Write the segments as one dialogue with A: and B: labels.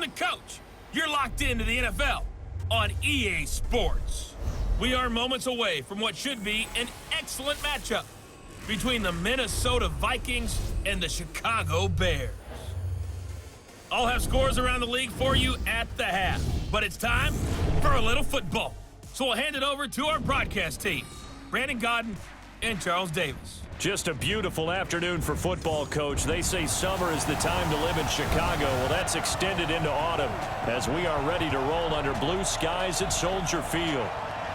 A: the coach. You're locked into the NFL on EA Sports. We are moments away from what should be an excellent matchup between the Minnesota Vikings and the Chicago Bears. I'll have scores around the league for you at the half, but it's time for a little football. So we'll hand it over to our broadcast team, Brandon Godden and Charles Davis.
B: Just a beautiful afternoon for football, Coach. They say summer is the time to live in Chicago. Well, that's extended into autumn as we are ready to roll under blue skies at Soldier Field.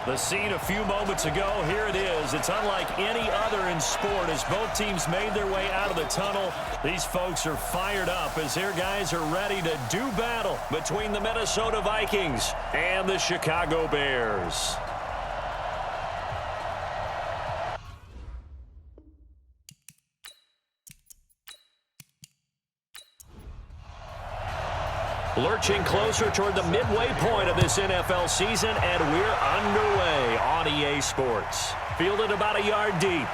B: The scene a few moments ago, here it is. It's unlike any other in sport as both teams made their way out of the tunnel. These folks are fired up as their guys are ready to do battle between the Minnesota Vikings and the Chicago Bears. Lurching closer toward the midway point of this NFL season, and we're underway on EA Sports. Fielded about a yard deep.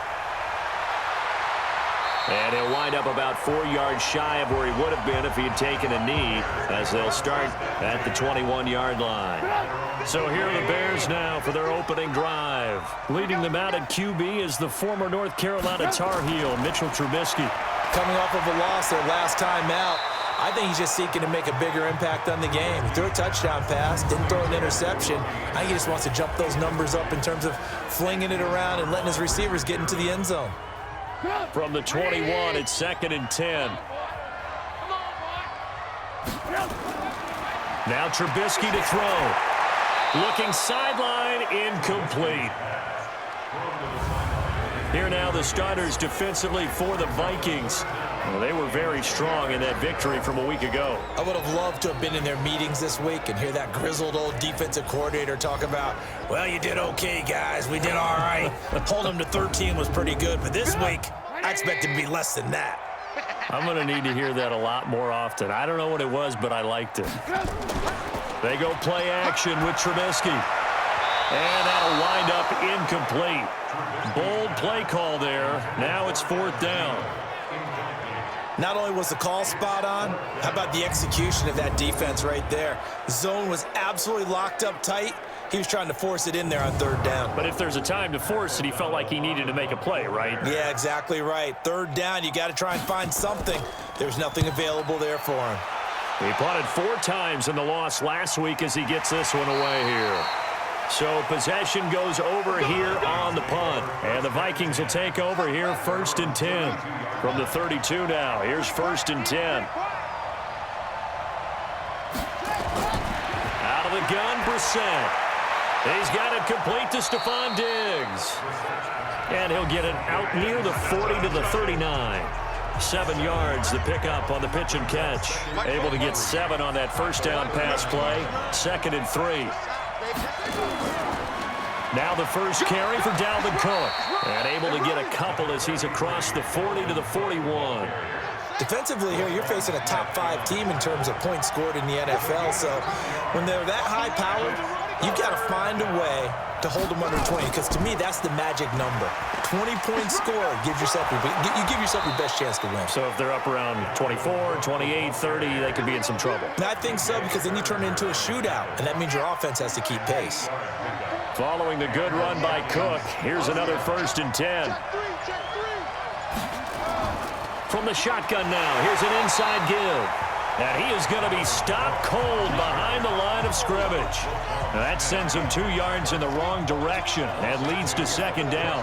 B: And he'll wind up about 4 yards shy of where he would have been if he had taken a knee, as they'll start at the 21-yard line. So here are the Bears now for their opening drive. Leading them out at QB is the former North Carolina Tar Heel, Mitchell Trubisky.
C: Coming off of a loss their last time out, I think he's just seeking to make a bigger impact on the game. He threw a touchdown pass, didn't throw an interception. I think he just wants to jump those numbers up in terms of flinging it around and letting his receivers get into the end zone.
B: From the 21, it's 2nd and 10. Now Trubisky to throw. Looking sideline, incomplete. Here now the starters defensively for the Vikings. Well, they were very strong in that victory from a week ago.
C: I would have loved to have been in their meetings this week and hear that grizzled old defensive coordinator talk about, well, you did okay, guys. We did all right. Holding them to 13 was pretty good. But this week, I expect it to be less than that.
B: I'm going to need to hear that a lot more often. I don't know what it was, but I liked it. They go play action with Trubisky. And that'll wind up incomplete. Bold play call there. Now it's 4th down.
C: Not only was the call spot on, how about the execution of that defense right there? The zone was absolutely locked up tight. He was trying to force it in there on 3rd down.
B: But if there's a time to force it, he felt like he needed to make a play, right?
C: Yeah, exactly right. 3rd down, you got to try and find something. There's nothing available there for him.
B: He punted 4 times in the loss last week as he gets this one away here. So possession goes over here on the punt. And the Vikings will take over here 1st and 10. From the 32 now, here's 1st and 10. Out of the gun, Brissett. He's got it complete to Stephon Diggs. And he'll get it out near the 40 to the 39. 7 yards the pickup on the pitch and catch. Able to get 7 on that 1st down pass play. 2nd and 3. Now the first carry for Dalvin Cook. And able to get a couple as he's across the 40 to the 41.
C: Defensively here, you're facing a top 5 team in terms of points scored in the NFL. So when they're that high-powered, you've got to find a way to hold them under 20. Because to me, that's the magic number. 20 points scored gives yourself you give yourself your best chance to win.
B: So if they're up around 24, 28, 30, they could be in some trouble.
C: And I think so, because then you turn it into a shootout, and that means your offense has to keep pace.
B: Following the good run by Cook, here's another 1st and 10. From the shotgun now, here's an inside give. And he is going to be stopped cold behind the line of scrimmage. Now that sends him 2 yards in the wrong direction and leads to 2nd down.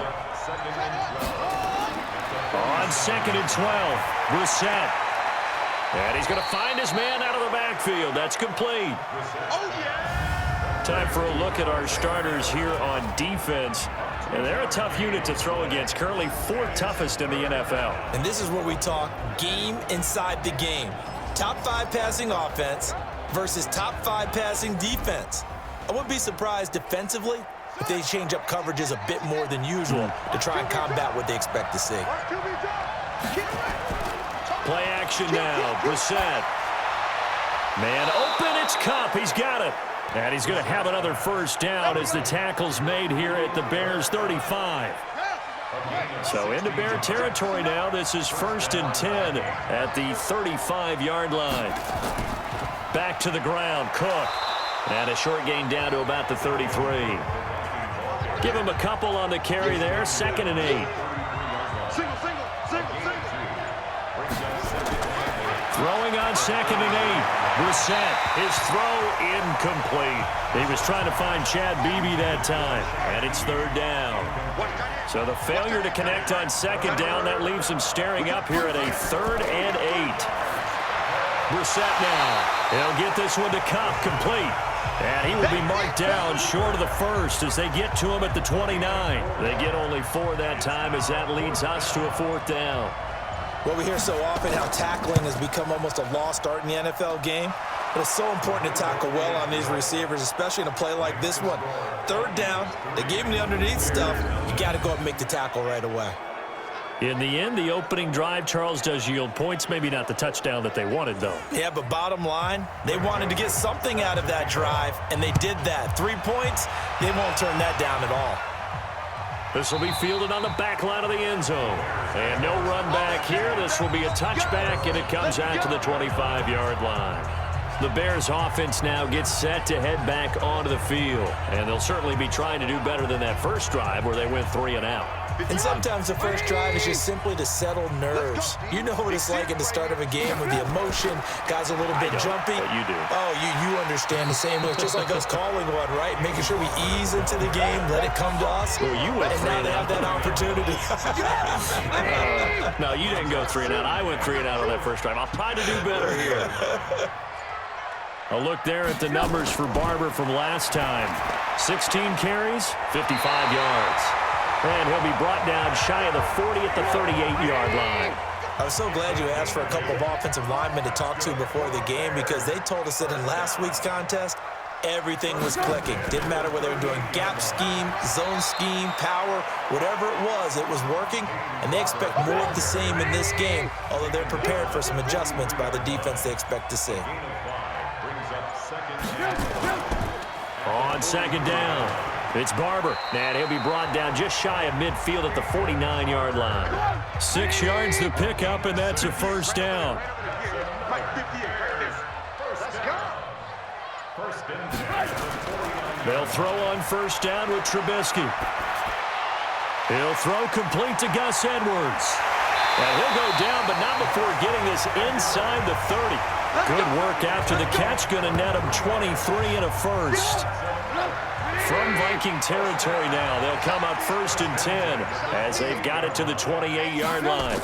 B: On 2nd and 12, Brissett. And he's going to find his man out of the backfield. That's complete. Time for a look at our starters here on defense. And they're a tough unit to throw against, currently 4th toughest in the NFL.
C: And this is where we talk game inside the game. Top 5 passing offense versus top 5 passing defense. I wouldn't be surprised defensively if they change up coverages a bit more than usual to try and combat what they expect to see.
B: Play action now, Brissett. Man open, it's Cup, he's got it. And he's going to have another 1st down as the tackle's made here at the Bears 35. So into Bear territory now. This is 1st and 10 at the 35-yard line. back to the ground. Cook. And a short gain down to about the 33. Give him a couple on the carry there. 2nd and 8. Throwing on 2nd and 8. Brissett, his throw incomplete. He was trying to find Chad Beebe that time, and it's 3rd down. So the failure to connect on 2nd down, that leaves him staring up here at a 3rd and 8. Brissett now. He'll get this one to Cup, complete. And he will be marked down short of the first as they get to him at the 29. They get only 4 that time as that leads us to a 4th down.
C: Well, we hear so often how tackling has become almost a lost art in the NFL game. But it's so important to tackle well on these receivers, especially in a play like this one. 3rd down, they gave him the underneath stuff. You got to go up and make the tackle right away.
B: In the end, the opening drive, Charles, does yield points. Maybe not the touchdown that they wanted, though.
C: Yeah, but bottom line, they wanted to get something out of that drive, and they did that. 3 points, they won't turn that down at all.
B: This will be fielded on the back line of the end zone. And no run back here. This will be a touchback, and it comes out to the 25-yard line. The Bears offense now gets set to head back onto the field. And they'll certainly be trying to do better than that first drive where they went 3 and out.
C: And sometimes the first drive is just simply to settle nerves. You know what it's like at the start of a game with the emotion. Guys a little bit jumpy.
B: But you do.
C: Oh, you understand the same way. It's just like us calling one, right? Making sure we ease into the game, let it come to us.
B: Well, you went
C: and
B: 3
C: now
B: and
C: they
B: out.
C: have that opportunity.
B: No, you didn't go 3 and out. I went 3 and out on that first drive. I'll try to do better here. A look there at the numbers for Barber from last time. 16 carries, 55 yards. And he'll be brought down shy of the 40 at the 38-yard line.
C: I was so glad you asked for a couple of offensive linemen to talk to before the game because they told us that in last week's contest, everything was clicking. Didn't matter whether they were doing gap scheme, zone scheme, power, whatever it was working. And they expect more of the same in this game, although they're prepared for some adjustments by the defense they expect to see.
B: On 2nd down, it's Barber, and he'll be brought down just shy of midfield at the 49-yard line. 6 yards to pick up, and that's a 1st down. They'll throw on 1st down with Trubisky. He'll throw complete to Gus Edwards. And he'll go down, but not before getting this inside the 30. Good work after the catch. Going to net him 23 and a 1st. From Viking territory now, they'll come up 1st and 10 as they've got it to the 28-yard line.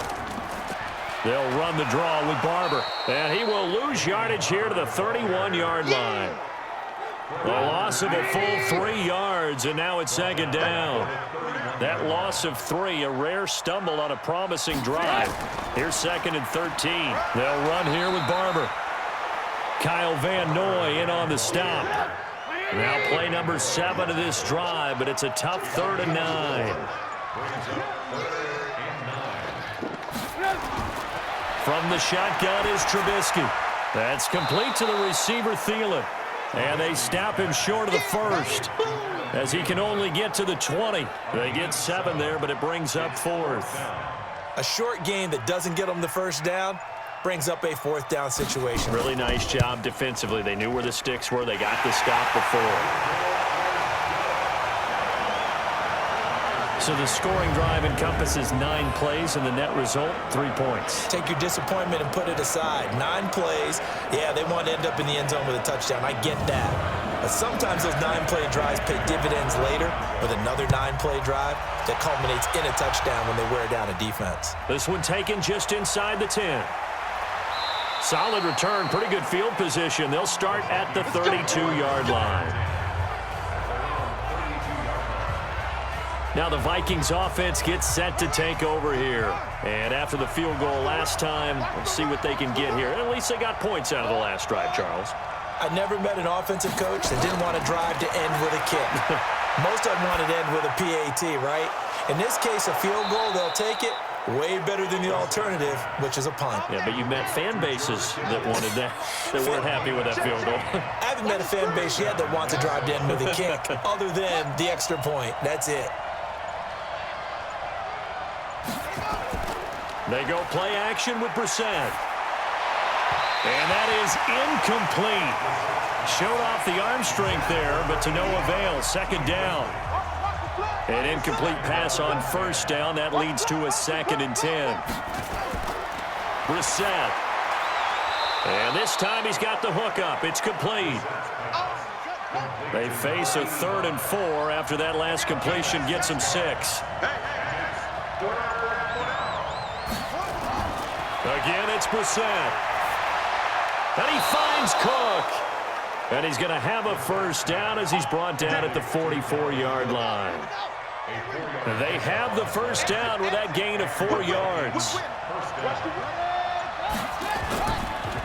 B: They'll run the draw with Barber. And he will lose yardage here to the 31-yard line. A loss of a full 3 yards, and now it's 2nd down. That loss of 3, a rare stumble on a promising drive. Here's 2nd and 13. They'll run here with Barber. Kyle Van Noy in on the stop. Now play number 7 of this drive, but it's a tough 3rd and 9. From the shotgun is Trubisky. That's complete to the receiver, Thielen. And they stop him short of the 1st as he can only get to the 20. They get 7 there, but it brings up 4th.
C: A short gain that doesn't get them the 1st down brings up a 4th down situation.
B: Really nice job defensively. They knew where the sticks were. They got the stop before. So the scoring drive encompasses 9 plays, and the net result, 3 points.
C: Take your disappointment and put it aside. 9 plays. Yeah, they want to end up in the end zone with a touchdown. I get that. But sometimes those 9-play drives pay dividends later with another 9-play drive that culminates in a touchdown when they wear down a defense.
B: This one taken just inside the 10. Solid return, pretty good field position. They'll start at the 32-yard line. Now the Vikings offense gets set to take over here. And after the field goal last time, we'll see what they can get here. And at least they got points out of the last drive, Charles.
C: I never met an offensive coach that didn't want to drive to end with a kick. Most of them wanted to end with a PAT, right? In this case, a field goal, they'll take it. Way better than the alternative, which is a punt.
B: Yeah, but you met fan bases that wanted that, that weren't happy with that field goal.
C: I haven't met a fan base yet that wants to drive to end with a kick, other than the extra point. That's it.
B: They go play action with Brissett. And that is incomplete. Showed off the arm strength there, but to no avail. Second down. An incomplete pass on first down. That leads to a 2nd and 10. Brissett. And this time he's got the hook up. It's complete. They face a 3rd and 4 after that last completion gets them 6. Again, it's Brissett. And he finds Cook. And he's going to have a first down as he's brought down at the 44-yard line. They have the first down with that gain of 4 yards.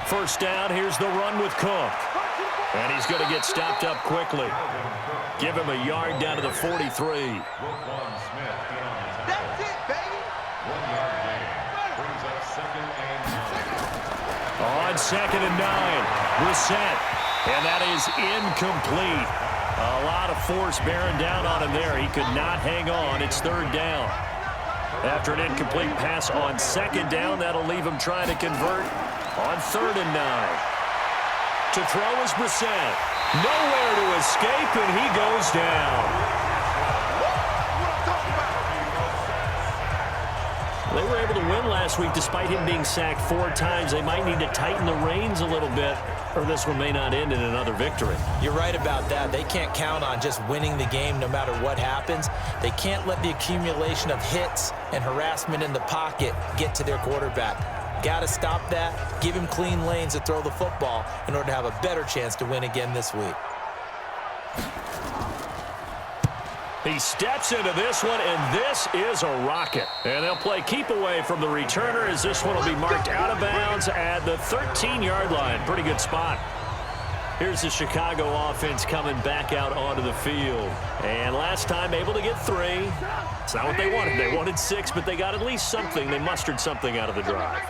B: First down, here's the run with Cook. And he's going to get stopped up quickly. Give him a yard down to the 43.
D: That's it, baby.
E: 1 yard gain. Brings up 2nd and 9.
B: On 2nd and 9, Brissett. And that is incomplete. A lot of force bearing down on him there. He could not hang on. It's 3rd down. After an incomplete pass on 2nd down, that'll leave him trying to convert on 3rd and 9. To throw is Brissett. Nowhere to escape, and he goes down. They were able to win last week despite him being sacked 4 times. They might need to tighten the reins a little bit, or this one may not end in another victory.
C: You're right about that. They can't count on just winning the game no matter what happens. They can't let the accumulation of hits and harassment in the pocket get to their quarterback. Got to stop that, give him clean lanes to throw the football in order to have a better chance to win again this week.
B: He steps into this one, and this is a rocket. And they'll play keep away from the returner as this one will be marked out of bounds at the 13-yard line. Pretty good spot. Here's the Chicago offense coming back out onto the field. And last time able to get 3. It's not what they wanted. They wanted 6, but they got at least something. They mustered something out of the drive.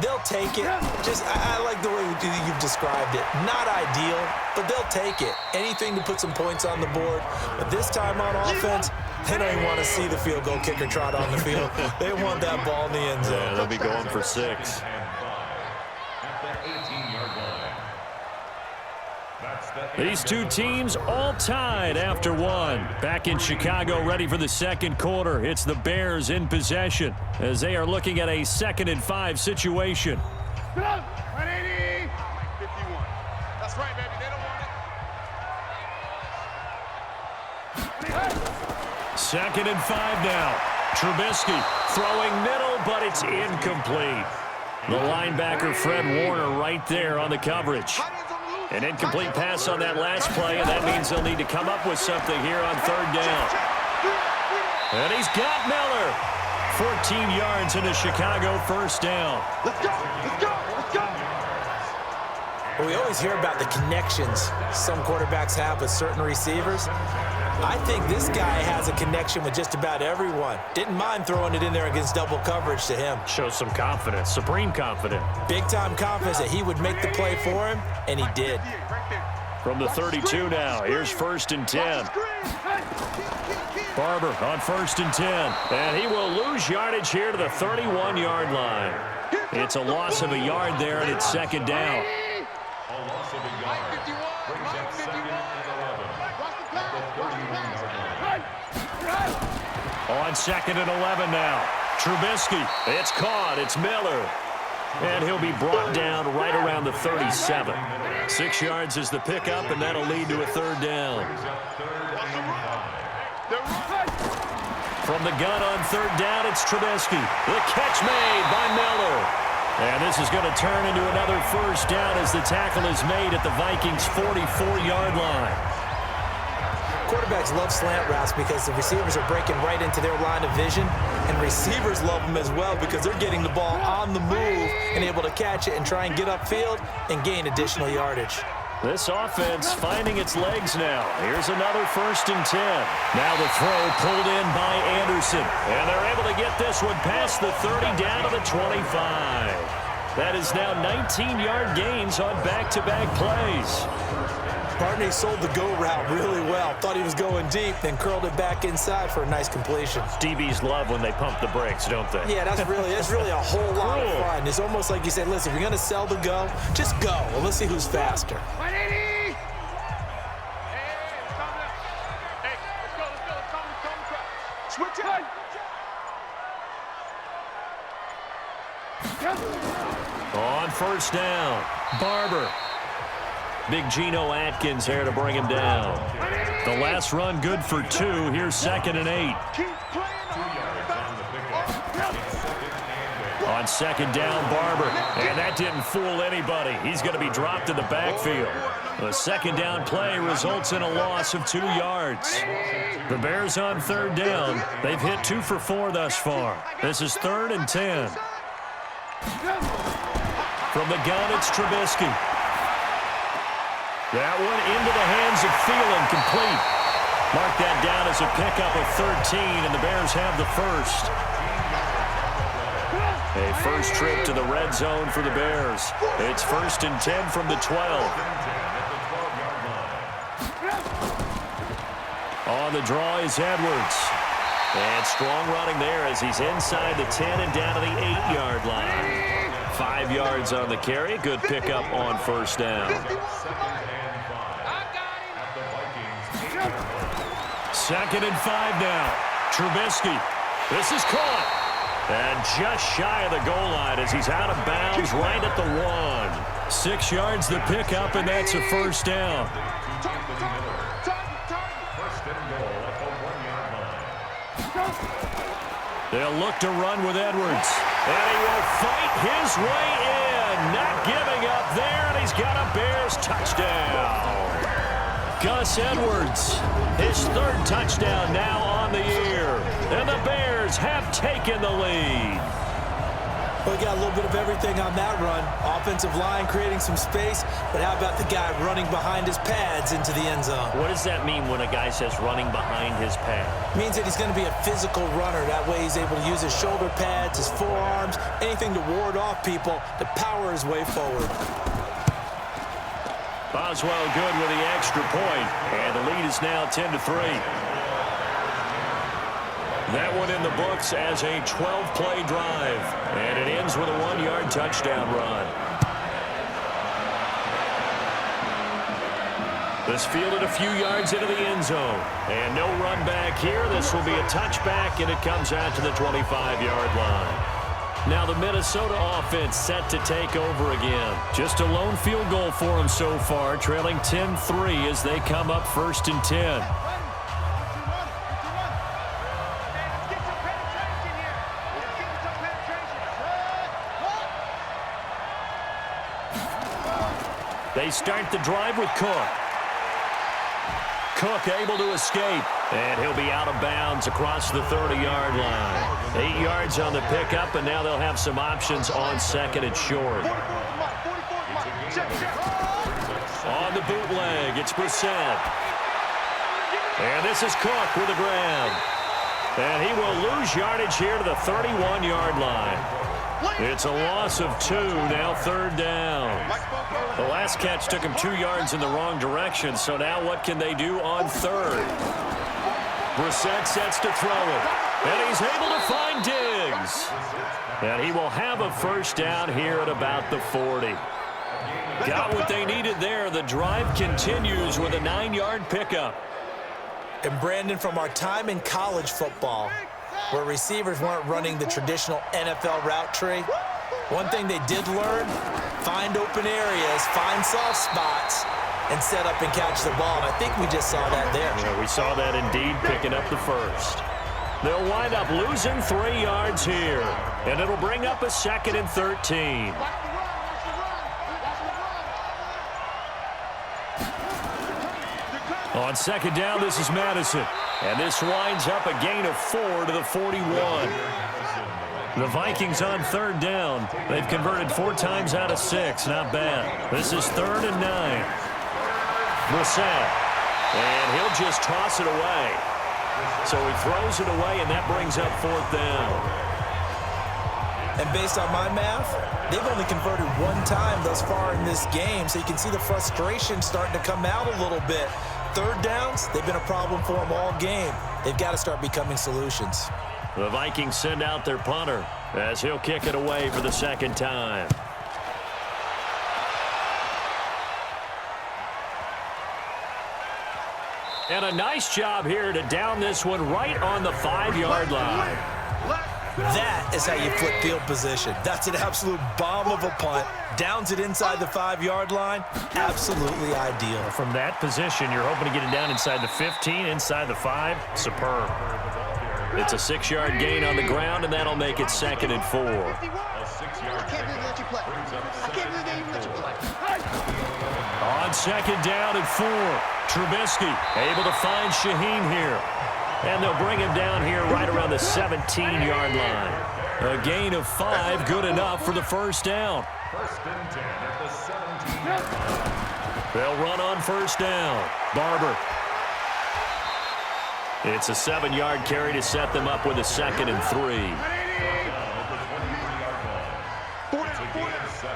C: They'll take it. I like the way you've described it. Not ideal, but they'll take it. Anything to put some points on the board. But this time on offense, they don't even want to see the field goal kicker trot on the field. They want that ball in the end zone.
B: Yeah, they'll be going for 6. These two teams all tied after 1. Back in Chicago, ready for the second quarter. It's the Bears in possession as they are looking at a 2nd and 5 situation.
D: 180. 51. That's right, baby. They don't want it.
B: 2nd and 5 now. Trubisky throwing middle, but it's incomplete. The linebacker, Fred Warner, right there on the coverage. An incomplete pass on that last play, and that means they'll need to come up with something here on 3rd down. And he's got Miller. 14 yards in a Chicago first down.
D: Let's go. Let's go. Let's go.
C: Well, we always hear about the connections some quarterbacks have with certain receivers. I think this guy has a connection with just about everyone. Didn't mind throwing it in there against double coverage to him.
B: Shows some confidence, supreme confidence.
C: Big-time confidence that he would make the play for him, and he did.
B: From the 32 now, here's 1st and 10. Barber on 1st and 10. And he will lose yardage here to the 31-yard line. It's a loss of a yard there, and it's 2nd down.
E: A loss of a yard. Brings up 2nd and 11. At the 31-yard line.
B: On 2nd and 11 now. Trubisky. It's caught. It's Miller. And he'll be brought down right around the 37. 6 yards is the pickup, and that'll lead to a 3rd down. From the gun on 3rd down, it's Trubisky. The catch made by Miller. And this is going to turn into another first down as the tackle is made at the Vikings' 44-yard line.
C: Quarterbacks love slant routes because the receivers are breaking right into their line of vision, and receivers love them as well because they're getting the ball on the move and able to catch it and try and get upfield and gain additional yardage.
B: This offense finding its legs now. Here's another 1st and 10. Now the throw pulled in by Anderson. And they're able to get this one past the 30 down to the 25. That is now 19-yard gains on back-to-back plays.
C: Partner, he sold the go route really well. Thought he was going deep, then curled it back inside for a nice completion.
B: DBs love when they pump the brakes, don't they?
C: Yeah, that's really a whole lot of fun. It's almost like you said, listen, if you're going to sell the go, just go. Well, let's see who's faster.
D: 180! Hey, let's go. Switch it!
B: On first down, Barber. Big Geno Atkins here to bring him down. The last run good for 2. Here's 2nd and 8. On 2nd down, Barber. And that didn't fool anybody. He's going to be dropped in the backfield. The 2nd down play results in a loss of 2 yards. The Bears on 3rd down. They've hit 2 for 4 thus far. This is 3rd and 10. From the gun, it's Trubisky. That one into the hands of Thielen, complete. Mark that down as a pickup of 13, and the Bears have the first. A first trip to the red zone for the Bears. It's 1st and 10 from the 12. On the draw is Edwards. And strong running there as he's inside the 10 and down to the 8-yard line. 5 yards on the carry. Good pickup on first down. 2nd and 5 now. Trubisky. This is caught. And just shy of the goal line as he's out of bounds right at the 1. 6 yards the pickup, and that's a first down. They'll look to run with Edwards. And he will fight his way in. Not giving up there, and he's got a Bears touchdown. Gus Edwards, his 3rd touchdown now on the year. And the Bears have taken the lead.
C: Well, we got a little bit of everything on that run. Offensive line creating some space, but how about the guy running behind his pads into the end zone?
B: What does that mean when a guy says running behind his pad?
C: Means that he's going to be a physical runner. That way he's able to use his shoulder pads, his forearms, anything to ward off people to power his way forward.
B: Boswell good with the extra point, and the lead is now 10-3. That one in the books as a 12-play drive, and it ends with a 1-yard touchdown run. This fielded a few yards into the end zone, and no run back here. This will be a touchback, and it comes out to the 25-yard line. Now the Minnesota offense set to take over again. Just a lone field goal for them so far, trailing 10-3 as they come up 1st and 10. They start the drive with Cook. Cook able to escape, and he'll be out of bounds across the 30-yard line. 8 yards on the pickup, and now they'll have some options on 2nd and short. On the bootleg, it's Brissett. And this is Cook with the ground. And he will lose yardage here to the 31-yard line. It's a loss of 2, now 3rd down. The last catch took him 2 yards in the wrong direction, so now what can they do on 3rd? Brissett sets to throw it, and he's able to find Diggs. And he will have a first down here at about the 40. Got what they needed there. The drive continues with a 9-yard pickup.
C: And Brandon, from our time in college football, where receivers weren't running the traditional NFL route tree, one thing they did learn, find open areas, find soft spots, and set up and catch the ball. And I think we just saw that there.
B: Yeah, we saw that indeed, picking up the first. They'll wind up losing 3 yards here, and it'll bring up a 2nd and 13. On 2nd down, this is Madison. And this winds up a gain of 4 to the 41. The Vikings on 3rd down. They've converted 4 times out of 6. Not bad. This is 3rd and 9. Brissett. And he'll just toss it away. So he throws it away, and that brings up 4th down.
C: And based on my math, they've only converted one time thus far in this game, so you can see the frustration starting to come out a little bit. Third downs, they've been a problem for them all game. They've got to start becoming solutions.
B: The Vikings send out their punter as he'll kick it away for the second time. And a nice job here to down this one right on the 5-yard line.
C: That is how you flip field position. That's an absolute bomb of a punt. Downs it inside the 5-yard line. Absolutely ideal.
B: From that position, you're hoping to get it down inside the 15, inside the 5. Superb. It's a 6-yard gain on the ground, and that'll make it 2nd and 4. On 2nd down and 4, Trubisky able to find Shaheen here. And they'll bring him down here right around the 17-yard line. A gain of 5, good enough for the first down.
E: First and 10 at the 17-yard line.
B: They'll run on first down. Barber. It's a 7-yard carry to set them up with a 2nd and 3.
E: It's a gain of 7.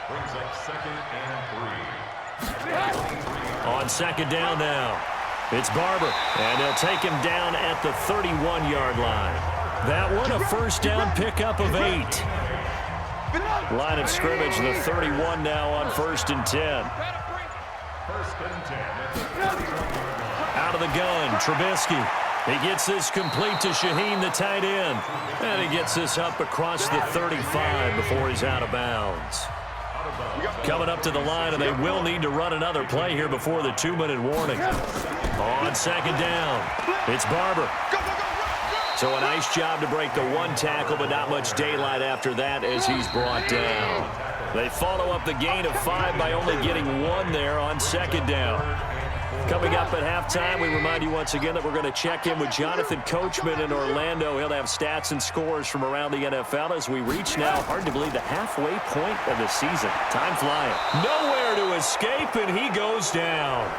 E: Brings up 2nd and 3.
B: On 2nd down now. It's Barber, and they'll take him down at the 31-yard line. That one a first down pickup of 8. Line of scrimmage, the 31 now on 1st and 10.
E: First and 10 at the 31-yard line.
B: Out of the gun, Trubisky. He gets this complete to Shaheen, the tight end. And he gets this up across the 35 before he's out of bounds. Coming up to the line, and they will need to run another play here before the 2-minute warning. On 2nd down, it's Barber. So a nice job to break the 1 tackle, but not much daylight after that as he's brought down. They follow up the gain of 5 by only getting 1 there on 2nd down. Coming up at halftime, we remind you once again that we're going to check in with Jonathan Coachman in Orlando. He'll have stats and scores from around the NFL as we reach now, hard to believe, the halfway point of the season. Time flying. Nowhere to escape, and he goes down.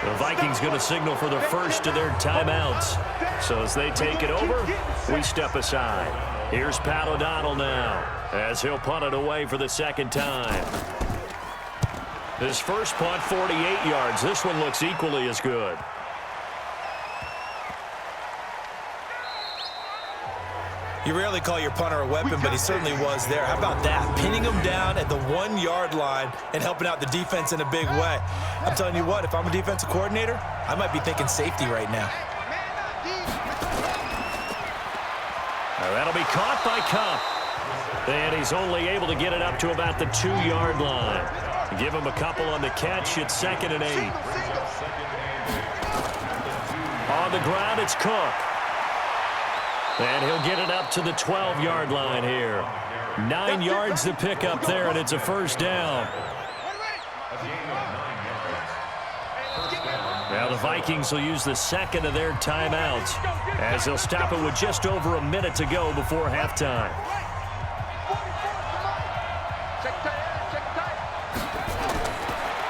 B: The Vikings going to signal for the first of their timeouts. So as they take it over, we step aside. Here's Pat O'Donnell now as he'll punt it away for the 2nd time. His first punt, 48 yards. This one looks equally as good.
C: You rarely call your punter a weapon, but he certainly was there. How about that? Pinning him down at the 1-yard line and helping out the defense in a big way. I'm telling you what, if I'm a defensive coordinator, I might be thinking safety right now.
B: That'll be caught by Kupp. And he's only able to get it up to about the 2-yard line. Give him a couple on the catch. It's 2nd and 8. On the ground, it's Cook. And he'll get it up to the 12-yard line here. 9 yards to pick up there, and it's a first down. Now the Vikings will use the 2nd of their timeouts as they'll stop it with just over a minute to go before halftime.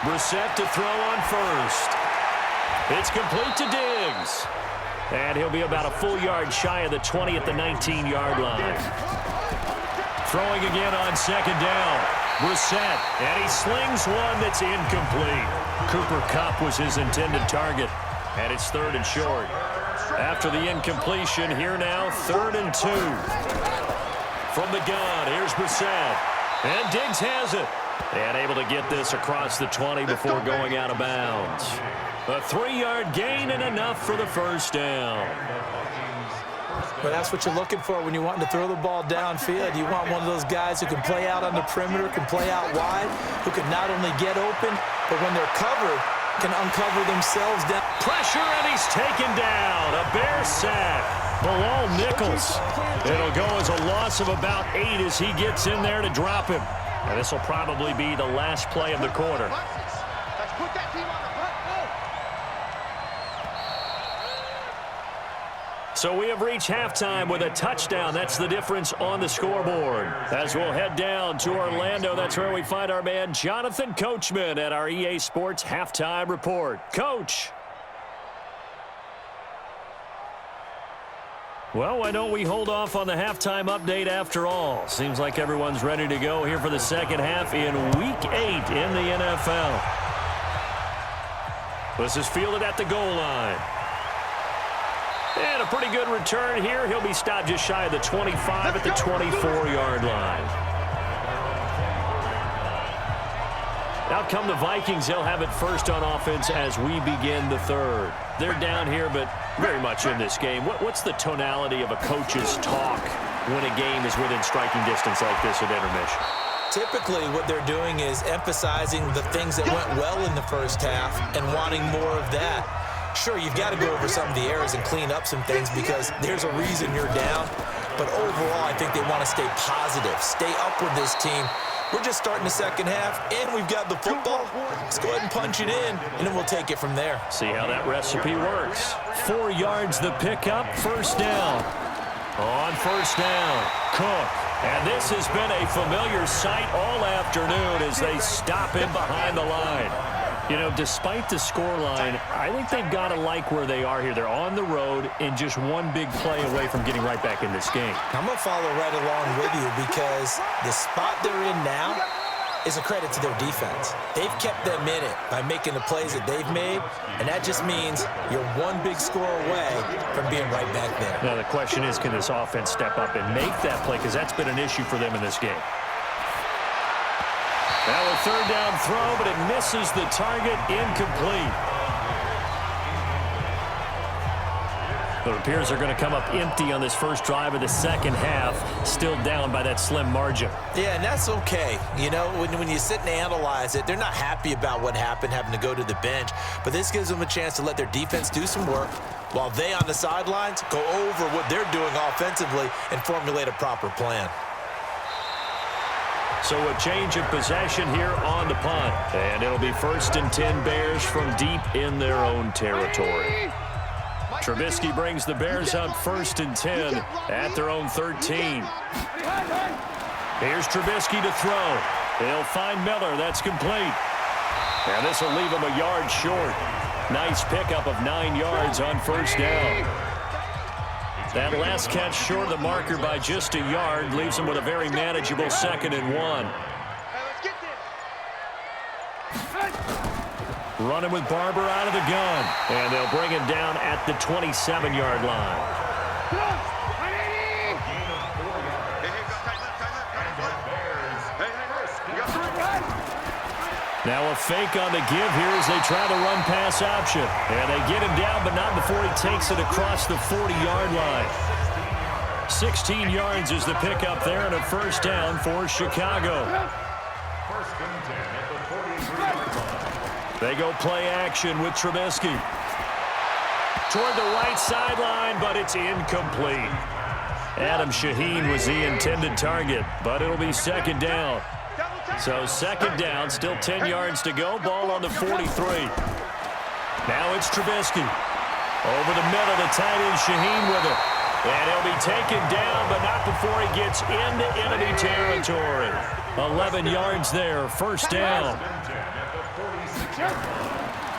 B: Brissett to throw on first. It's complete to Diggs. And he'll be about a full yard shy of the 20 at the 19-yard line. Throwing again on 2nd down. Brissett, and he slings one that's incomplete. Cooper Kupp was his intended target, and it's 3rd and short. After the incompletion, here now, 3rd and 2. From the gun, here's Brissett. And Diggs has it. And able to get this across the 20 before going out of bounds. A 3-yard gain and enough for the first down.
C: But that's what you're looking for when you want to throw the ball downfield. You want one of those guys who can play out on the perimeter, can play out wide, who can not only get open, but when they're covered, can uncover themselves down.
B: Pressure, and he's taken down. A Bear sack. Bilal Nichols. It'll go as a loss of about 8 as he gets in there to drop him. And this will probably be the last play of the quarter. So we have reached halftime with a touchdown. That's the difference on the scoreboard. As we'll head down to Orlando, that's where we find our man Jonathan Coachman at our EA Sports Halftime Report. Coach. Well, why don't we hold off on the halftime update after all? Seems like everyone's ready to go here for the second half in Week 8 in the NFL. This is fielded at the goal line. And a pretty good return here. He'll be stopped just shy of the 25 at the 24-yard line. Out come the Vikings. They'll have it first on offense as we begin the third. They're down here, but very much in this game. What's the tonality of a coach's talk when a game is within striking distance like this at intermission?
C: Typically, what they're doing is emphasizing the things that went well in the first half and wanting more of that. Sure, you've got to go over some of the errors and clean up some things because there's a reason you're down. But overall, I think they want to stay positive, stay up with this team. We're just starting the second half, and we've got the football. Let's go ahead and punch it in, and then we'll take it from there.
B: See how that recipe works. 4 yards the pickup, first down. On first down, Cook. And this has been a familiar sight all afternoon as they stop him behind the line. You know, despite the scoreline, I think they've got to like where they are here. They're on the road and just one big play away from getting right back in this game.
C: I'm going to follow right along with you because the spot they're in now is a credit to their defense. They've kept them in it by making the plays that they've made, and that just means you're one big score away from being right back there.
B: Now, the question is, can this offense step up and make that play? Because that's been an issue for them in this game. Now a third down throw, but it misses the target, incomplete. It appears they're going to come up empty on this first drive of the second half, still down by that slim margin.
C: Yeah, and that's okay. You know, when you sit and analyze it, they're not happy about what happened, having to go to the bench. But this gives them a chance to let their defense do some work while they on the sidelines go over what they're doing offensively and formulate a proper plan.
B: So a change of possession here on the punt. And it'll be 1st and 10 Bears from deep in their own territory. Trubisky brings the Bears up 1st and 10 at their own 13. Here's Trubisky to throw. He'll find Miller. That's complete. And this will leave him a yard short. Nice pickup of 9 yards on first down. That last catch short of the marker by just a yard leaves him with a very manageable 2nd and 1. Running with Barber out of the gun. And they'll bring him down at the 27-yard line. Now a fake on the give here as they try the run-pass option. And they get him down, but not before he takes it across the 40-yard line. 16 yards is the pickup there and a first down for Chicago. They go play action with Trubisky. Toward the right sideline, but it's incomplete. Adam Shaheen was the intended target, but it'll be 2nd down. So 2nd down, still 10 yards to go. Ball on the 43. Now it's Trubisky. Over the middle, the tight end Shaheen with it. And he'll be taken down, but not before he gets into enemy territory. 11 yards there, first down.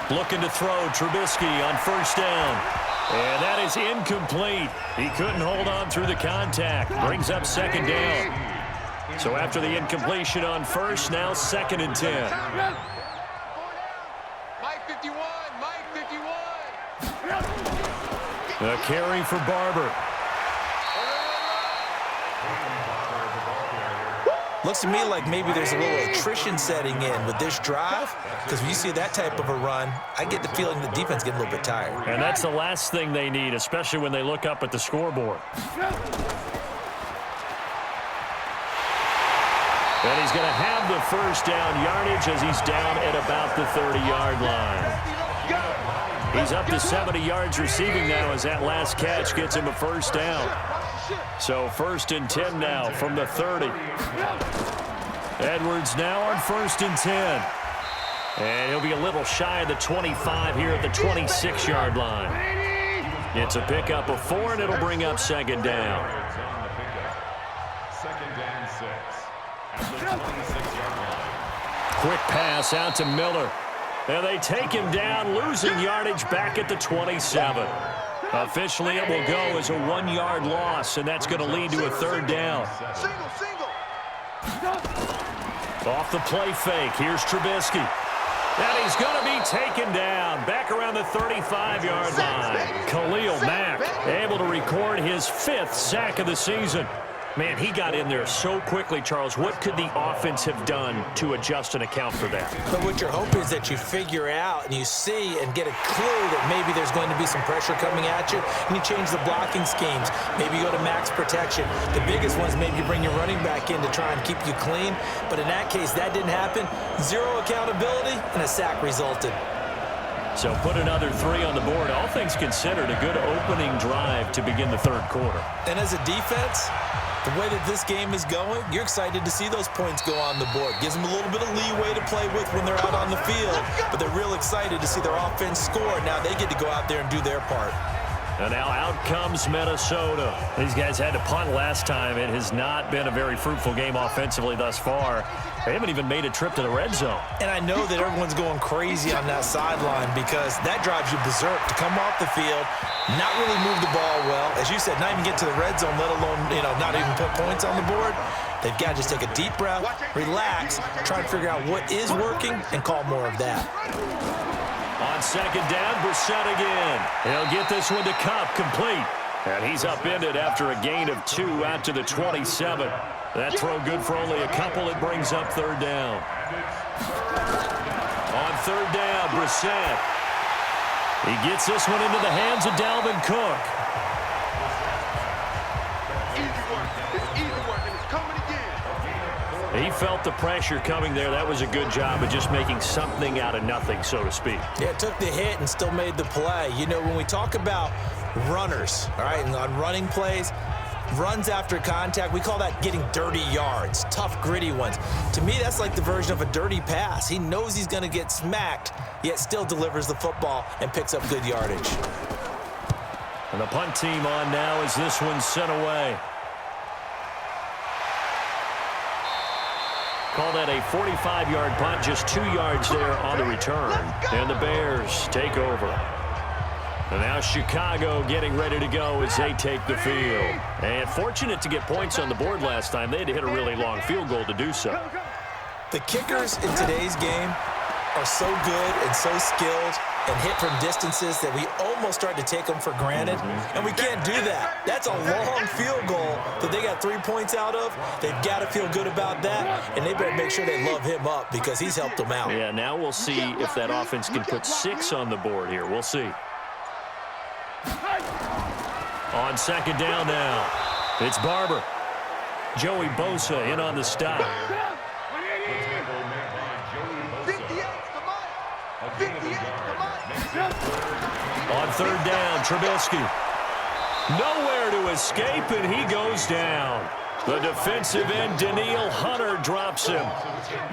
B: Looking to throw Trubisky on first down. And that is incomplete. He couldn't hold on through the contact. Brings up 2nd down. So after the incompletion on first, now 2nd and 10.
D: Mike 51, Mike 51.
B: A carry for Barber.
C: Looks to me like maybe there's a little attrition setting in with this drive, because when you see that type of a run, I get the feeling the defense getting a little bit tired.
B: And that's the last thing they need, especially when they look up at the scoreboard. And he's going to have the first down yardage as he's down at about the 30-yard line. He's up to 70 yards receiving now as that last catch gets him a first down. So 1st and 10 now from the 30. Edwards now on 1st and 10. And he'll be a little shy of the 25 here at the 26-yard line. It's a pickup of 4, and it'll bring up 2nd down.
E: 2nd and 6. At the 26-yard line.
B: Quick pass out to Miller. And they take him down, losing yardage back at the 27. Officially, it will go as a 1-yard loss, and that's going to lead to a third down. Off the play fake, here's Trubisky. And he's going to be taken down back around the 35-yard line. Khalil Mack able to record his 5th sack of the season. Man, he got in there so quickly, Charles. What could the offense have done to adjust and account for that?
C: But what you're hoping is that you figure out and you see and get a clue that maybe there's going to be some pressure coming at you, and you change the blocking schemes. Maybe you go to max protection. The biggest ones, maybe you bring your running back in to try and keep you clean. But in that case, that didn't happen. 0 accountability, and a sack resulted.
B: So put another 3 on the board. All things considered, a good opening drive to begin the third quarter.
C: And as a defense, the way that this game is going, you're excited to see those points go on the board. Gives them a little bit of leeway to play with when they're out on the field, but they're real excited to see their offense score. Now they get to go out there and do their part.
B: And now out comes Minnesota. These guys had to punt last time. It has not been a very fruitful game offensively thus far. They haven't even made a trip to the red zone.
C: And I know that everyone's going crazy on that sideline because that drives you berserk to come off the field, not really move the ball well. As you said, not even get to the red zone, let alone, not even put points on the board. They've got to just take a deep breath, relax, try to figure out what is working, and call more of that.
B: On second down, Brissett again. He'll get this one to Cup, complete. And he's upended after a gain of 2 out to the 27. That throw good for only a couple. It brings up third down. On third down, Brissett. He gets this one into the hands of Dalvin Cook. He felt the pressure coming there. That was a good job of just making something out of nothing, so to speak.
C: Yeah, took the hit and still made the play. When we talk about runners, all right, and on running plays, runs after contact, we call that getting dirty yards, tough, gritty ones. To me, that's like the version of a dirty pass. He knows he's going to get smacked, yet still delivers the football and picks up good yardage.
B: And the punt team on now as this one's sent away. Call that a 45-yard punt, just 2 yards there on the return. And the Bears take over. And now Chicago getting ready to go as they take the field. And fortunate to get points on the board last time. They had to hit a really long field goal to do so.
C: The kickers in today's game are so good and so skilled and hit from distances that we almost start to take them for granted. And we can't do that. That's a long field goal that they got 3 points out of. They've got to feel good about that, and they better make sure they love him up because he's helped them out.
B: Yeah, now we'll see if that offense can put 6 on the board here. We'll see. On second down now, it's Barber. Joey Bosa in on the stop. On third down, Trubisky. Nowhere to escape, and he goes down. The defensive end, Danielle Hunter, drops him.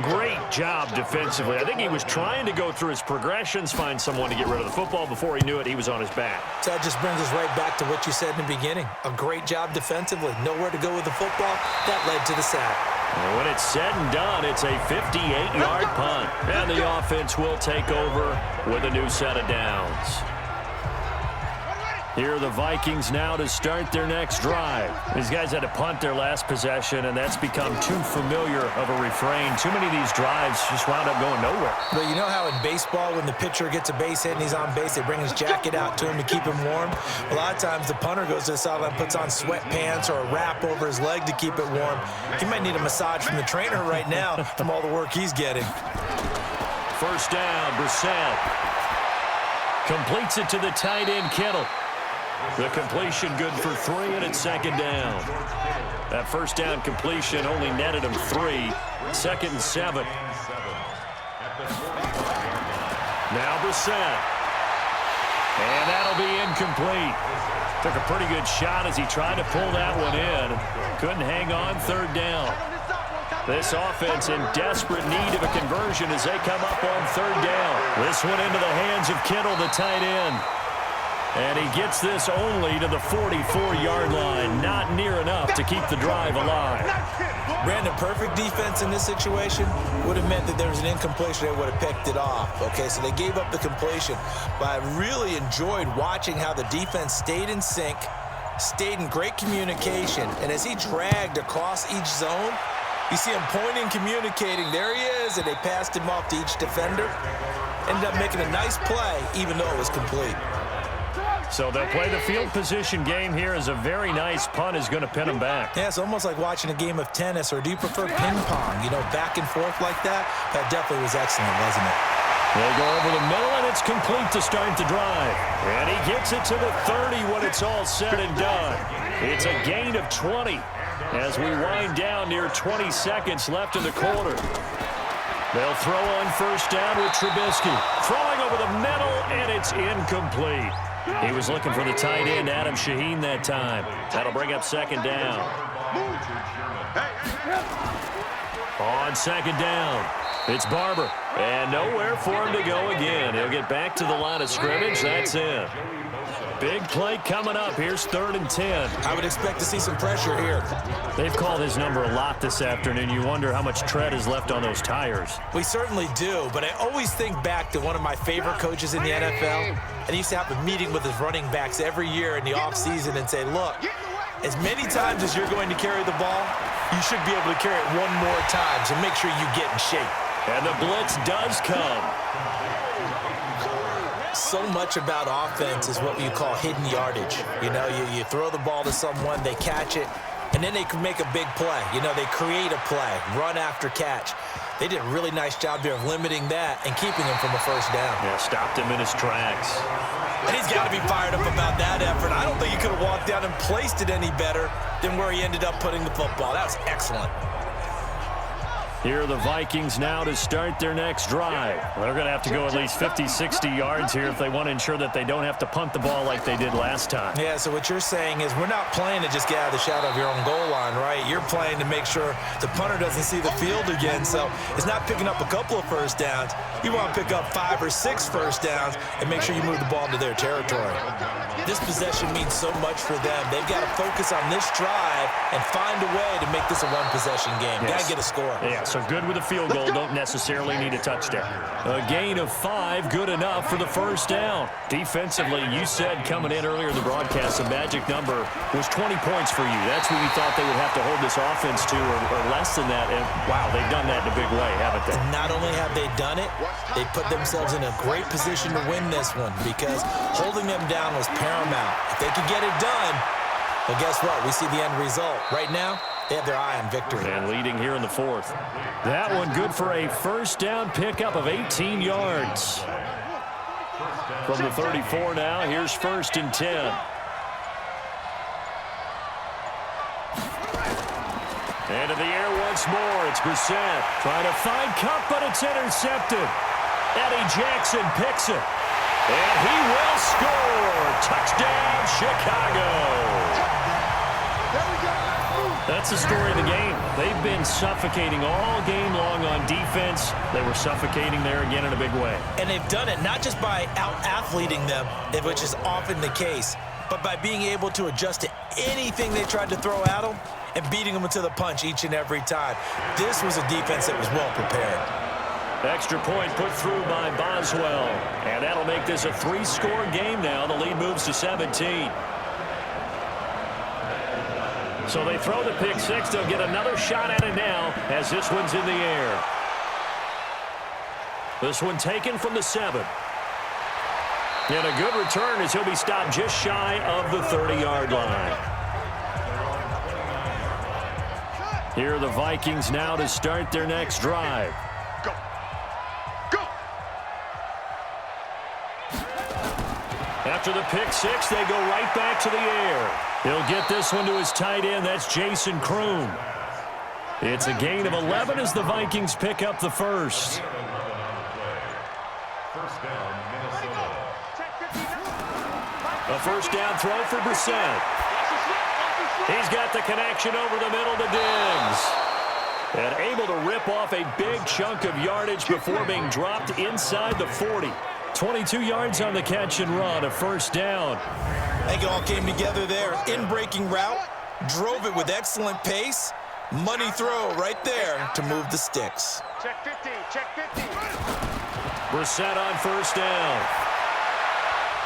B: Great job defensively. I think he was trying to go through his progressions, find someone to get rid of the football. Before he knew it, he was on his back.
C: So that just brings us right back to what you said in the beginning. A great job defensively. Nowhere to go with the football. That led to the sack.
B: And when it's said and done, it's a 58-yard punt. And the offense will take over with a new set of downs. Here are the Vikings now to start their next drive. These guys had to punt their last possession, and that's become too familiar of a refrain. Too many of these drives just wound up going nowhere.
C: But you know how in baseball, when the pitcher gets a base hit and he's on base, they bring his jacket out to him to keep him warm? A lot of times the punter goes to the sideline, puts on sweatpants or a wrap over his leg to keep it warm. He might need a massage from the trainer right now from all the work he's getting.
B: First down, Brissett. Completes it to the tight end, Kittle. The completion good for 3, and it's second down. That first down completion only netted him 3. Second and 7. Now Brissett. And that'll be incomplete. Took a pretty good shot as he tried to pull that one in. Couldn't hang on, third down. This offense in desperate need of a conversion as they come up on third down. This one into the hands of Kittle, the tight end. And he gets this only to the 44-yard line. Not near enough to keep the drive alive.
C: Brandon, perfect defense in this situation would have meant that there was an incompletion. They would have picked it off. Okay, so they gave up the completion. But I really enjoyed watching how the defense stayed in sync, stayed in great communication, and as he dragged across each zone, you see him pointing, communicating. There he is, and they passed him off to each defender. Ended up making a nice play, even though it was complete.
B: So they'll play the field position game here as a very nice punt is going to pin them back.
C: Yeah, it's almost like watching a game of tennis, or do you prefer ping pong? You know, back and forth like that? That definitely was excellent, wasn't it?
B: They go over the middle, and it's complete to start the drive. And he gets it to the 30 when it's all said and done. It's a gain of 20 as we wind down near 20 seconds left in the quarter. They'll throw on first down with Trubisky. Throwing over the middle, and it's incomplete. He was looking for the tight end, Adam Shaheen, that time. That'll bring up second down. On second down, it's Barber. And nowhere for him to go again. He'll get back to the line of scrimmage. That's it. Big play coming up. Here's 3rd and 10.
C: I would expect to see some pressure here.
B: They've called his number a lot this afternoon. You wonder how much tread is left on those tires.
C: We certainly do, but I always think back to one of my favorite coaches in the NFL, and he used to have a meeting with his running backs every year in the offseason and say, look, as many times as you're going to carry the ball, you should be able to carry it one more time, so make sure you get in shape.
B: And the blitz does come.
C: So much about offense is what you call hidden yardage. You know, you throw the ball to someone, they catch it, and then they can make a big play. You know, they create a play, run after catch. They did a really nice job here of limiting that and keeping him from a first down.
B: Yeah, stopped him in his tracks.
C: And he's got to be fired up about that effort. I don't think he could have walked down and placed it any better than where he ended up putting the football. That was excellent.
B: Here are the Vikings now to start their next drive. They're going to have to go at least 50, 60 yards here if they want to ensure that they don't have to punt the ball like they did last time.
C: Yeah, so what you're saying is we're not playing to just get out of the shadow of your own goal line, right? You're playing to make sure the punter doesn't see the field again. So it's not picking up a couple of first downs. You want to pick up 5 or 6 first downs and make sure you move the ball into their territory. This possession means so much for them. They've got to focus on this drive and find a way to make this a one-possession game. Got to get a score.
B: Yeah, so good with a field goal. Don't necessarily need a touchdown. A gain of 5, good enough for the first down. Defensively, you said coming in earlier in the broadcast, the magic number was 20 points for you. That's what you thought they would have to hold this offense to, or less than that. And, wow, they've done that in a big way, haven't they?
C: And not only have they done it, they put themselves in a great position to win this one because holding them down was paramount. If they could get it done, well, guess what? We see the end result. Right now, they have their eye on victory.
B: And leading here in the 4th. That one good for a first down pickup of 18 yards. From the 34 now, here's 1st and 10. Into the air once more. It's Brissett trying to find Cup, but it's intercepted. Eddie Jackson picks it. And he will score. Touchdown, Chicago. That's the story of the game. They've been suffocating all game long on defense. They were suffocating there again in a big way.
C: And they've done it not just by out-athleting them, which is often the case, but by being able to adjust to anything they tried to throw at them and beating them to the punch each and every time. This was a defense that was well prepared.
B: Extra point put through by Boswell. And that'll make this a 3-score game now. The lead moves to 17. So they throw the pick 6. They'll get another shot at it now as this one's in the air. This one taken from the 7. And a good return as he'll be stopped just shy of the 30-yard line. Here are the Vikings now to start their next drive. After the pick 6, they go right back to the air. He'll get this one to his tight end. That's Jason Kroom. It's a gain of 11 as the Vikings pick up the first.
E: First down, Minnesota.
B: A first down throw for Brissett. He's got the connection over the middle to Diggs. And able to rip off a big chunk of yardage before being dropped inside the 40. 22 yards on the catch and run, a first down.
C: I think it all came together there. In-breaking route, drove it with excellent pace, Money throw right there to move the sticks.
D: Check 50, check 50.
B: Brissett on first down.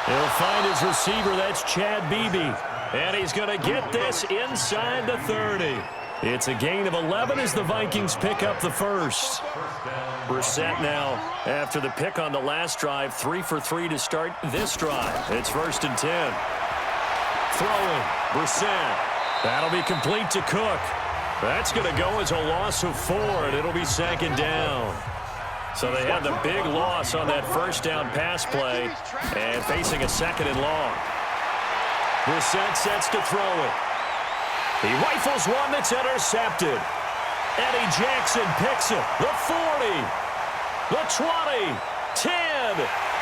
B: He'll find his receiver. That's Chad Beebe. And he's going to get this inside the 30. It's a gain of 11 as the Vikings pick up the first. Brissett now, after the pick on the last drive, 3 for 3 to start this drive. It's 1st and 10. Throwing, Brissett. That'll be complete to Cook. That's going to go as a loss of 4, and it'll be 2nd down. So they had the big loss on that first down pass play and facing a 2nd and long. Brissett sets to throw it. He rifles one that's intercepted. Eddie Jackson picks it. The 40, the 20, 10,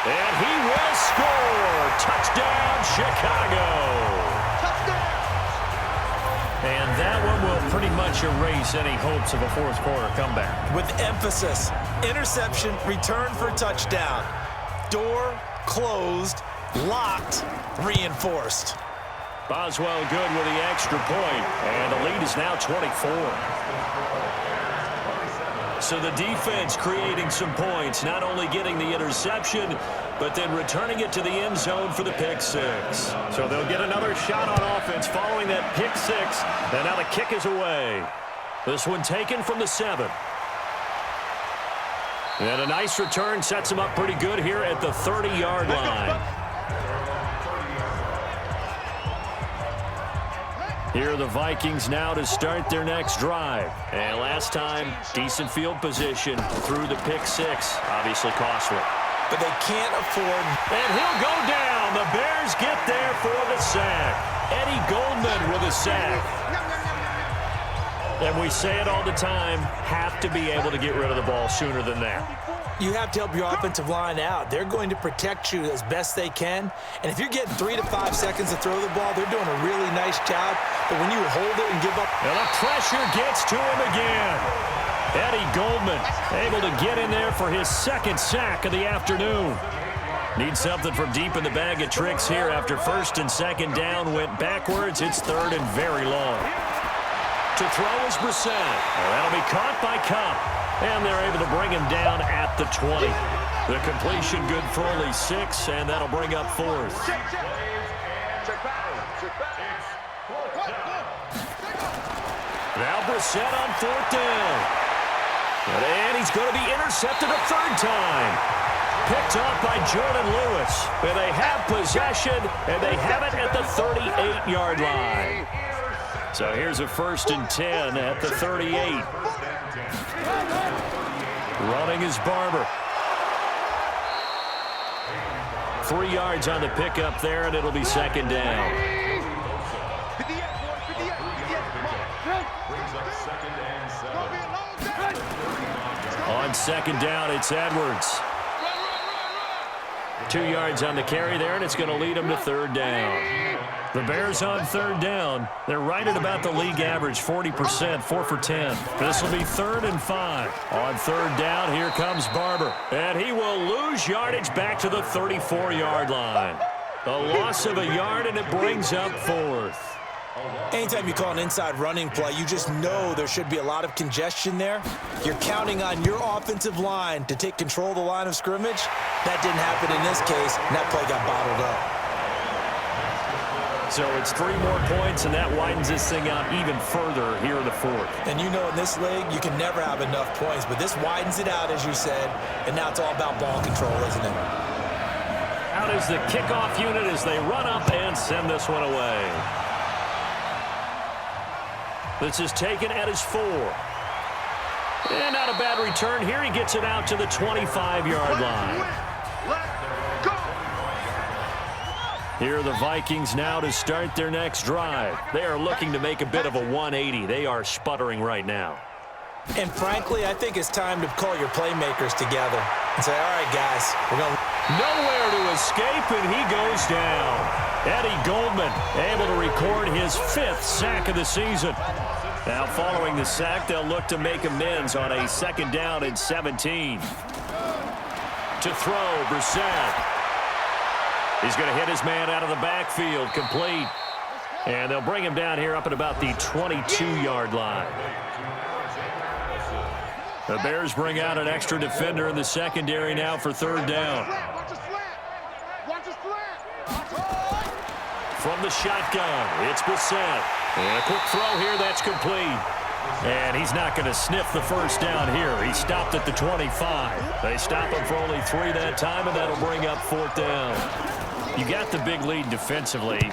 B: and he will score. Touchdown, Chicago. And that one will pretty much erase any hopes of a fourth quarter comeback.
C: With emphasis, interception, return for touchdown. Door closed, locked, reinforced.
B: Boswell good with the extra point, and the lead is now 24. So the defense creating some points, not only getting the interception, but then returning it to the end zone for the pick six. So they'll get another shot on offense following that pick six, and now the kick is away. This one taken from the 7. And a nice return sets him up pretty good here at the 30-yard line. Here are the Vikings now to start their next drive. And last time, decent field position through the pick six. Obviously costly.
C: But they can't afford.
B: And he'll go down. The Bears get there for the sack. Eddie Goldman with a sack. And we say it all the time, have to be able to get rid of the ball sooner than that.
C: You have to help your offensive line out. They're going to protect you as best they can. And if you're getting 3 to 5 seconds to throw the ball, they're doing a really nice job. But when you hold it and give up.
B: And the pressure gets to him again. Eddie Goldman able to get in there for his 2nd sack of the afternoon. Needs something from deep in the bag of tricks here after 1st and 2nd down went backwards. It's 3rd and very long. To throw is Brissett. That'll be caught by Cup. And they're able to bring him down at the 20. The completion good for only 6, and that'll bring up 4th. Now Brissett on 4th down. And he's going to be intercepted a 3rd time. Picked off by Jordan Lewis. And they have possession, and they have it at the 38-yard line. So here's a 1st and 10 at the 38. Running is Barber. 3 yards on the pickup there, and it'll be 2nd down. On 2nd down, it's Edwards. 2 yards on the carry there, and it's going to lead him to 3rd down. The Bears on 3rd down. They're right at about the league average, 40%, 4 for 10. This will be 3rd and 5. On 3rd down, here comes Barber. And he will lose yardage back to the 34-yard line. A loss of a yard, and it brings up 4th.
C: Anytime you call an inside running play, you just know there should be a lot of congestion there. You're counting on your offensive line to take control of the line of scrimmage. That didn't happen in this case, and that play got bottled up.
B: So it's 3 more points, and that widens this thing out even further here in the 4th.
C: And you know in this league, you can never have enough points, but this widens it out, as you said, and now it's all about ball control, isn't it?
B: Out is the kickoff unit as they run up and send this one away. This is taken at his 4. And not a bad return here. He gets it out to the 25-yard line. Here are the Vikings now to start their next drive. They are looking to make a bit of a 180. They are sputtering right now.
C: And frankly, I think it's time to call your playmakers together and say, all right, guys, we're going to...
B: Nowhere to escape, and he goes down. Eddie Goldman able to record his 5th sack of the season. Now following the sack, they'll look to make amends on a 2nd down and 17. To throw, Brissett. He's going to hit his man out of the backfield, complete. And they'll bring him down here up at about the 22-yard line. The Bears bring out an extra defender in the secondary now for third down. From the shotgun, it's Bissett. And a quick throw here, that's complete. And he's not going to sniff the first down here. He stopped at the 25. They stop him for only 3 that time, and that'll bring up fourth down. You got the big lead defensively,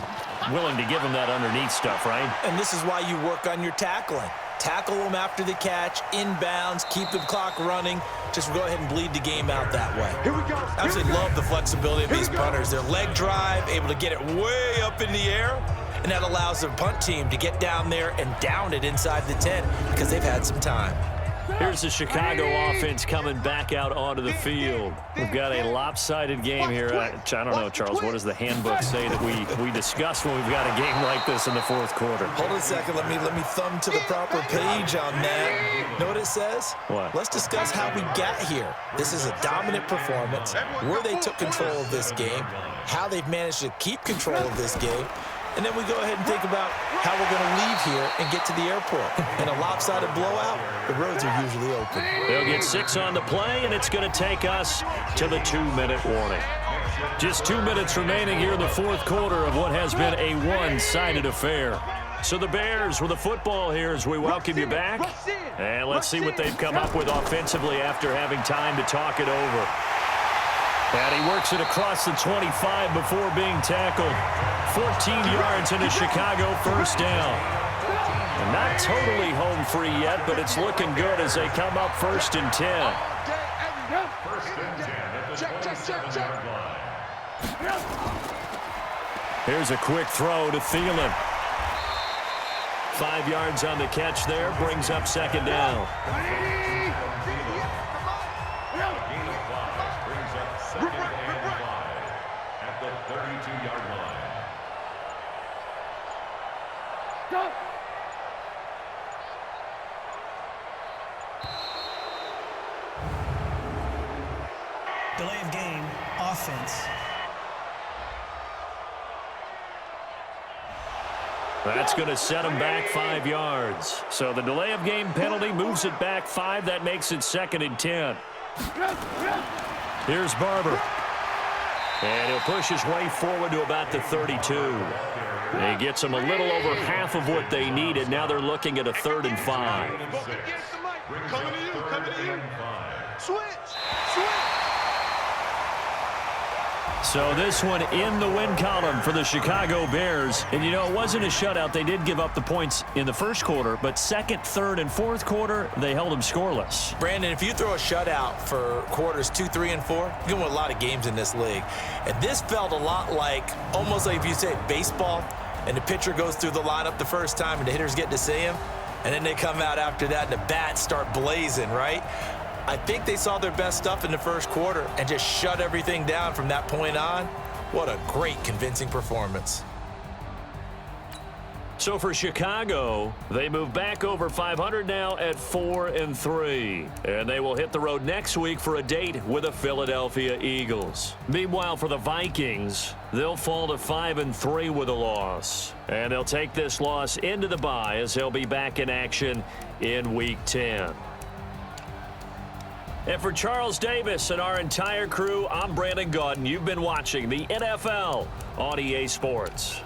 B: willing to give him that underneath stuff, right?
C: And this is why you work on your tackling. Tackle them after the catch, inbounds, keep the clock running. Just go ahead and bleed the game out that way.
D: Here we go.
C: I absolutely love the flexibility of these punters. Their leg drive, able to get it way up in the air, and that allows the punt team to get down there and down it inside the 10 because they've had some time.
B: Here's the Chicago offense coming back out onto the field. We've got a lopsided game here. I don't know, Charles, what does the handbook say that we discuss when we've got a game like this in the fourth quarter?
C: Hold on a second. Let me thumb to the proper page on that. Know what it says?
B: What?
C: Let's discuss how we got here. This is a dominant performance, where they took control of this game, how they've managed to keep control of this game, and then we go ahead and think about how we're going to leave here and get to the airport. In a lopsided blowout, the roads are usually open.
B: They'll get 6 on the play, and it's going to take us to the 2-minute warning. Just 2 minutes remaining here in the fourth quarter of what has been a one-sided affair. So the Bears with the football here as we welcome you back. And let's see what they've come up with offensively after having time to talk it over. And he works it across the 25 before being tackled. 14 yards into Chicago, first down. And not totally home free yet, but it's looking good as they come up 1st and 10. Here's a quick throw to Thielen. 5 yards on the catch there, brings up 2nd down.
E: At the 32-yard line.
F: Delay of game, offense.
B: That's going to set him back 5 yards. So the delay of game penalty moves it back 5. That makes it 2nd and 10. Here's Barber. And he'll push his way forward to about the 32. He gets them a little over half of what they needed. Now they're looking at a 3rd and 5.
D: Coming to you, coming to you. Switch.
B: So this one in the win column for the Chicago Bears. And, you know, it wasn't a shutout. They did give up the points in the first quarter, but 2nd, 3rd, and 4th quarter, they held them scoreless.
C: Brandon, if you throw a shutout for quarters 2, 3, and 4, you're going to win a lot of games in this league. And this felt a lot like, almost like if you say baseball, and the pitcher goes through the lineup the first time and the hitters get to see him, and then they come out after that and the bats start blazing, right? I think they saw their best stuff in the first quarter and just shut everything down from that point on. What a great, convincing performance.
B: So for Chicago, they move back over 500 now at 4-3. And they will hit the road next week for a date with the Philadelphia Eagles. Meanwhile, for the Vikings, they'll fall to 5-3 with a loss. And they'll take this loss into the bye as they'll be back in action in Week 10. And for Charles Davis and our entire crew, I'm Brandon Gaudin. You've been watching the NFL on EA Sports.